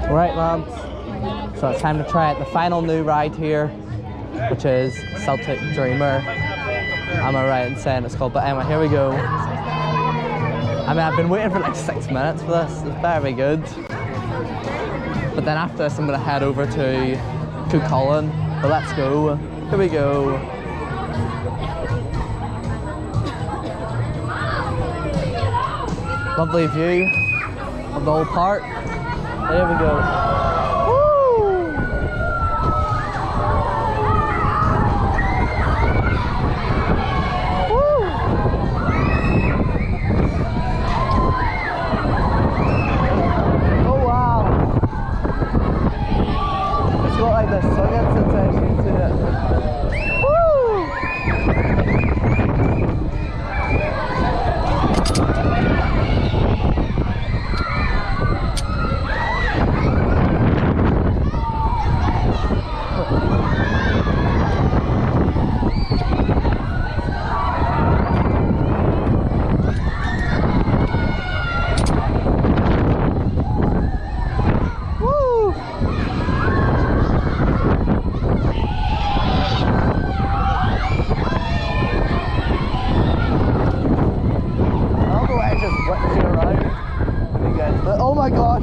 Right lads, so it's time to try out the final new ride here, which is Celtic Dreamer. Am I right in saying it's called? But anyway, here we go. I mean, I've been waiting for like 6 minutes for this. It's very good. But then after this, I'm gonna head over to Cuchulainn. But let's go. Here we go. Lovely view of the whole park. There we go. Woo! Woo! Oh wow! It's got like this swinging sensation to it. Woo! Oh my god!